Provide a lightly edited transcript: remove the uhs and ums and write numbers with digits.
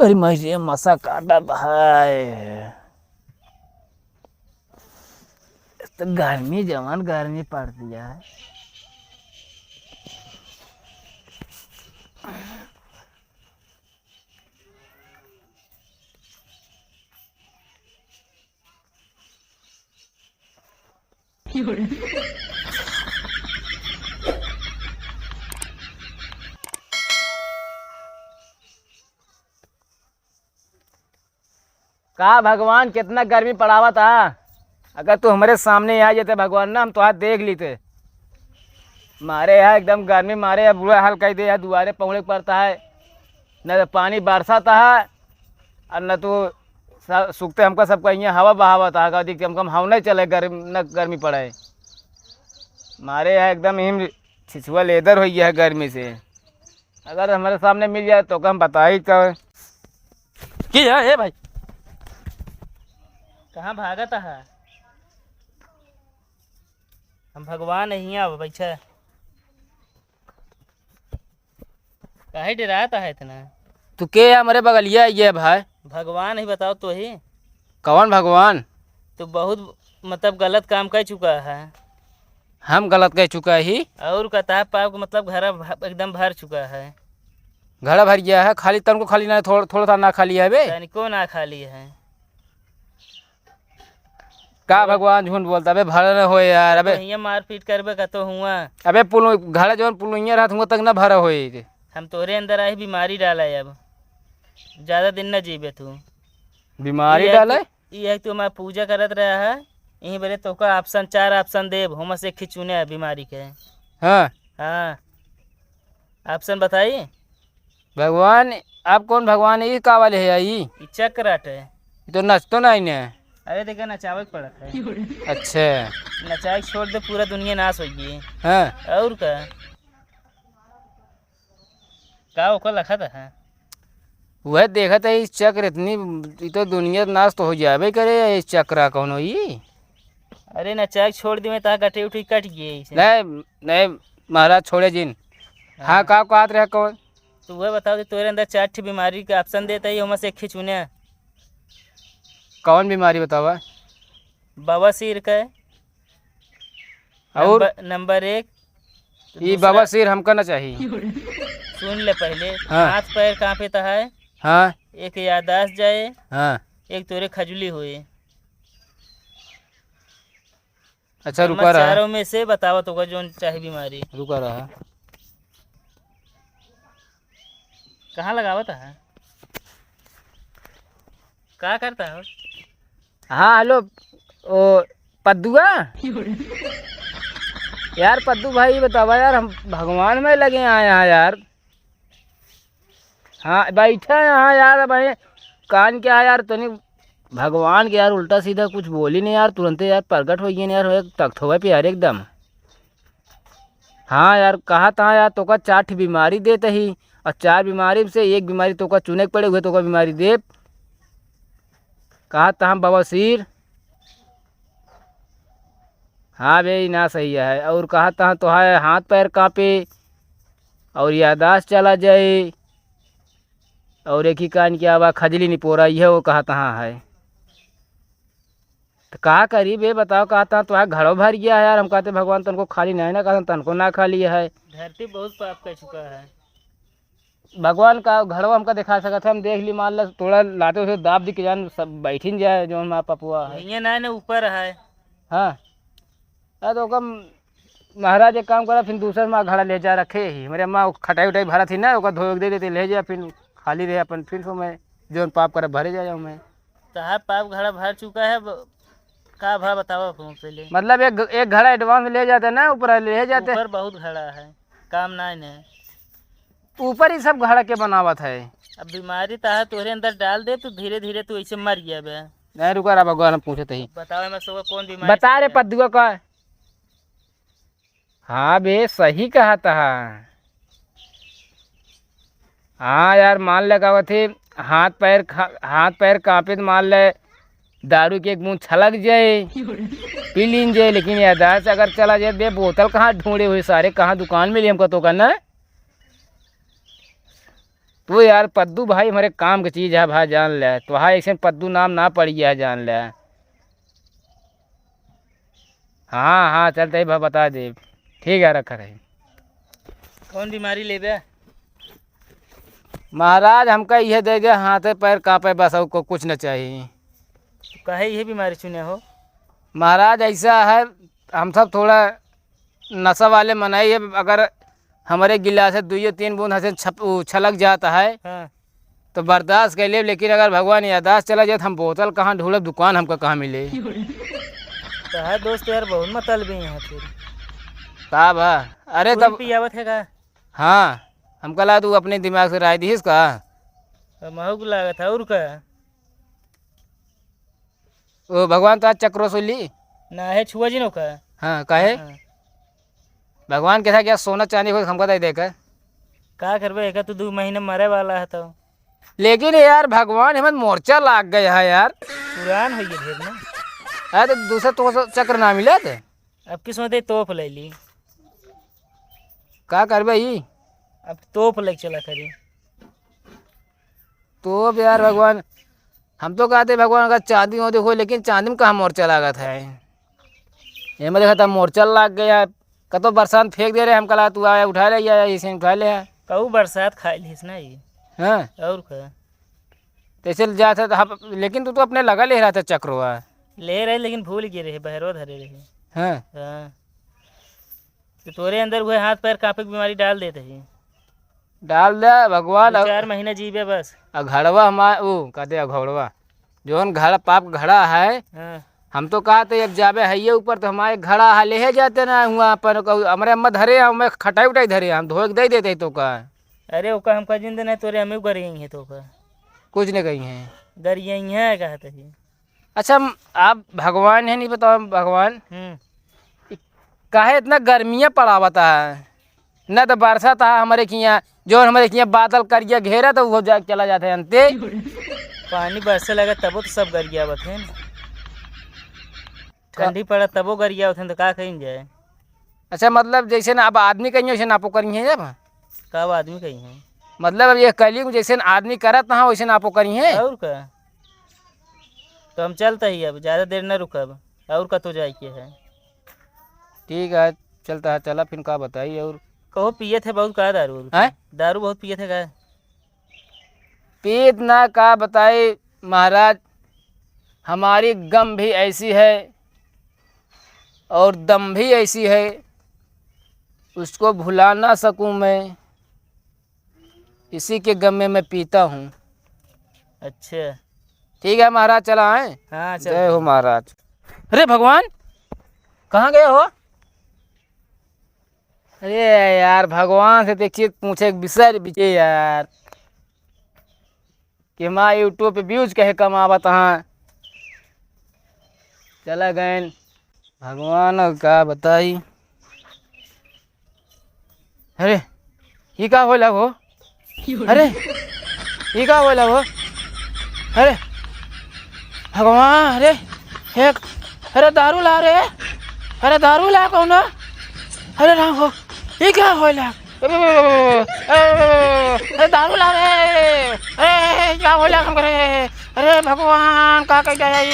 अरे मुझे मसा काटा भाई, तो गर्मी जवान गर्मी पड़ती है। का भगवान कितना गर्मी पड़ावा था। अगर तू हमारे सामने आ जाते भगवान ना, हम तो हाथ देख लेते। मारे यहाँ एकदम गर्मी मारे है, बुरा हाल कर दे है। दुआरे पहुँच पड़ता है, न तो पानी बरसाता है और न तो सूखते हमका सबका यहाँ हवा बहावत है। दिखते हमको हवा नहीं चले, न गर्मी पड़े। मारे यहाँ एकदम हिम छिछुआ लेदर हो गया है गर्मी से। अगर हमारे सामने मिल जाए तो हम बता ही कर कि है भाई कहाँ भागता है। हम भगवान हिया बैठा काहे डराता है इतना। तू के हमारे बगलिया ये भाई भगवान ही बताओ तो ही। कौन भगवान? तो बहुत मतलब गलत काम कर चुका है। हम गलत कह चुका ही और कहता पाप मतलब घर एकदम भर चुका है। घड़ा भर गया है, खाली तन को खाली ना, थोड़ा थोड़ा सा ना खाली है बे। तनिको ना खाली है। का भगवान झूठ बोलता बे, भर न हो यार। अबे तो मार पीट करबे का तो हुआ। अबे पुल घड़ा जो पुलिया रहत हुआ तक ना भरा होए। हम तोरे अंदर आई बीमारी डाला है। अब ज्यादा दिन न जीबे तू। बीमारी डाले ये तू हमारा पूजा करत रहा है यही बेरे तो का ऑप्शन 4 ऑप्शन देव हम से खिचुने है बीमारी के। हाँ हाँ ऑप्शन बताइए भगवान। आप कौन भगवान है? ये का वाले है? ये चक्राट है। तो नच तो नहीं ने। अरे देखा नचावे पड़त है। अच्छा नचाए छोड़ दे पूरा दुनिया नाश हो गई। हाँ और का ओकर लखा था। वह देखा था इस चक्र इतनी तो दुनिया नाश तो हो जावे करे। इस चक्रा कौन हो ये? अरे नचाए छोड़ दी मैं ता गटे उठी कट गई। नहीं नहीं महाराज छोड़े जिन। हाँ का कहत रहे कौन? तो वह बताओ कि तोरे अंदर 4 बीमारी का ऑप्शन देता है हम से खिचुने। कौन बीमारी बतावा? बवासीर का और नंबर 1। ये बवासीर हमका ना चाहिए। सुन ले पहले। हाँ। हाथ पैर कांपेता है। हाँ एक यादाश्त जाए। हाँ एक तोरे खजुली हुए। अच्छा रुका रहा। चारों में से बतावा तो जो चाहे बीमारी। रुका रहा। कहाँ लगावता है? क्या करता है? हाँ हेलो ओ पद्दुआ यार। पद्दू भाई बतावा यार, हम भगवान में लगे हैं यहाँ यार। हाँ बैठा है यहाँ यार। भाई कान क्या है यार? तो नहीं भगवान के यार उल्टा सीधा कुछ बोली नहीं यार, तुरंत यार प्रकट हो गई यार। एक तख्त हो पे यार एकदम। हाँ यार कहा था यार तो का 4 बीमारी देते ही, और 4 बीमारी से एक बीमारी तो का चुने के पड़े हुए तो का बीमारी दे। कहा था हम बवासीर। हाँ भाई ना सही है। और कहा था तो है हाथ पैर कांपे और यादाश्त चला जाए और एक ही कान की आवाज़ खजली नहीं पोरा यह वो कहा तहाँ है। तो कहा करी बे बताओ। कहा था तो घड़ों भर गया है यार। हम कहते भगवान तुमको खाली नहीं ना, कहा तनको ना खाली है। धरती बहुत पाप कर चुका है। भगवान का घड़वा हमका दिखा सकता है, हम देख ली। मान लो थोड़ा लाते उसे दाब दी के जान सब बैठी जाए जो हमारा पपुआ है। ये ना ऊपर है। हाँ तो कम महाराज एक काम करा, फिर दूसरे माँ घड़ा ले जा रखे ही। मेरे अम्मा खटाई उठाई भरा थी ना, ओका धो दे देते ले जा, फिर खाली रहे अपन। फिर तो मैं जो पाप करे भरे जा जाऊँ मैं। तो पाप घड़ा भर चुका है। का भा बताओ पहले। मतलब एक घड़ा एडवांस ले जाते ना, ऊपर ले जाते। ऊपर बहुत घड़ा है काम ना है। ऊपर ही सब घड़ा के बनावत है। अब बीमारी तो तोरे अंदर डाल दे तो धीरे धीरे तू ऐसे मर गया बे। नहीं रुका रहा भगवान, हम पूछे ही। बताओ मैं सुबह कौन बीमारी बता रहे पद्दुआ का। हाँ बे सही कहा था। हाँ यार मान लगा थे हाथ पैर कांपे तो मान ले दारू के एक मुँह छलक जाए पी लीन जाए। लेकिन यादाश्त अगर चला जाए बे, बोतल कहाँ ढूंढे हुए सारे, कहाँ दुकान में लिए हमको तो करना। तू यार पद्दू भाई हमारे काम की चीज़ है भाई, जान ले तो भाई ऐसे पद्दू नाम ना पड़ी है, जान ले। हाँ हाँ चलते ही बता दे। ठीक है रखा रही। कौन बीमारी ले बे? महाराज हमका यह दे गया, हाथ पैर कांपे, बस और को कुछ न चाहिए। काहे ये बीमारी चुने हो? महाराज ऐसा है, हम सब थोड़ा नशा वाले मनाई है, अगर हमारे गिलास से 2-3 बूंद हंसे छलक जाता है हाँ। तो बर्दाश्त कर ले, लेकिन अगर भगवान यादाश्त चला जाए तो हम बोतल कहाँ ढूंढे, दुकान हमको कहाँ मिले। तो है दोस्त यार, बहुत मतलबी हैं फिर। का बा? अरे तब पियावत है का? हाँ, हमका ला तू अपने दिमाग से राय दी इसका। महूक लागत है और का? ओ भगवान तो आज चक्रो से ली ना है छुआ जी नो का? हाँ काहे? हाँ। भगवान कैसा क्या सोना चांदी को हमको दे देकर, का करबे? एक तो 2 महीने मरे वाला है तो। लेकिन यार भगवान हमें मोर्चा लाग गया है यार। पुरान हो ढेर ना। अरे तो दूसरा तो चक्र ना मिला थे। अब किस्मत तोप ले ली। का कर भाई? अब तोप ले चला करी। तो अब यार भगवान, हम तो कहते भगवान अगर चांदी हो देखो, लेकिन चांदी में कहाँ मोर्चा लागा था। ये मैं देखा था मोर्चा लाग गया, कतो बरसात फेंक दे रहे हम, कला तू आया उठा ले, या इसे उठा ले। कहू बरसात खा लीस ना ये। हाँ और का? तैसे जाता था हम, लेकिन तू तो अपने लगा ले रहा था चक्रवा। ले रहे लेकिन भूल गए रहे, बहरो धरे रहे। हाँ हाँ। तो तोरे अंदर हुए हाथ पैर कांपे की बीमारी डाल देते हैं। डाल दे भगवान। 4 महीना जीवे बस। घड़वा हमारा वो कहते घोड़वा जो घड़ा पाप घड़ा है, हाँ। हम तो कहते अब जाबे है ये ऊपर तो हमारे घड़ा है ले जाते ना हुआ पर हमारे अम्मा धरे हम खटाई उठाई धरे हम धो के दे देते तो का। अरे ओका हमका जिंद नहीं, तोरे हमें गरी है तो का कुछ नहीं कही है, गरी है कहते हैं। अच्छा आप भगवान है नहीं बताओ भगवान काहे इतना गर्मियाँ पड़ावता है, न तो बरसा था हमारे किया जो हमारे किया बादल करिया घेरा तो वो जा चला जाता है अंते। पानी बरसे लगा तबो तो सब गरिया बथे। ठंडी पड़ा तबो गरिया होते तो का कहीं जाए। अच्छा मतलब जैसे ना अब आदमी कहीं वैसे नापो करी है जब, कब आदमी कहीं है? मतलब अब ये कली जैसे आदमी करत ना वैसे नापो करी है। और का? तो हम चलते ही अब, ज़्यादा देर न रुकब। और का तो जाए के है। ठीक है चलता है, चला फिर का बताइए। और कहो पिए थे बहुत का दारू? हैं? दारू बहुत पिए थे का? पीत ना का बताए महाराज, हमारी गम भी ऐसी है और दम भी ऐसी है, उसको भुला ना सकूं मैं, इसी के गम में मैं पीता हूँ। अच्छा ठीक है महाराज चला आए। हाँ चल। जय हो महाराज। अरे भगवान कहाँ गए हो? अरे यार भगवान से देखिए पूछे विषय बिचे यार कि हमारा यूट्यूब पे व्यूज कहे कमावत हाँ, चला गए भगवान का बताई। अरे ये का होला हो? अरे ये का होला हो? अरे भगवान, अरे एक अरे दारू ला रे, अरे दारू ला कौन? अरे राम हो ये क्या होला? अरे दारू ला रे, अरे क्या होला हम करे? अरे भगवान का कह जाए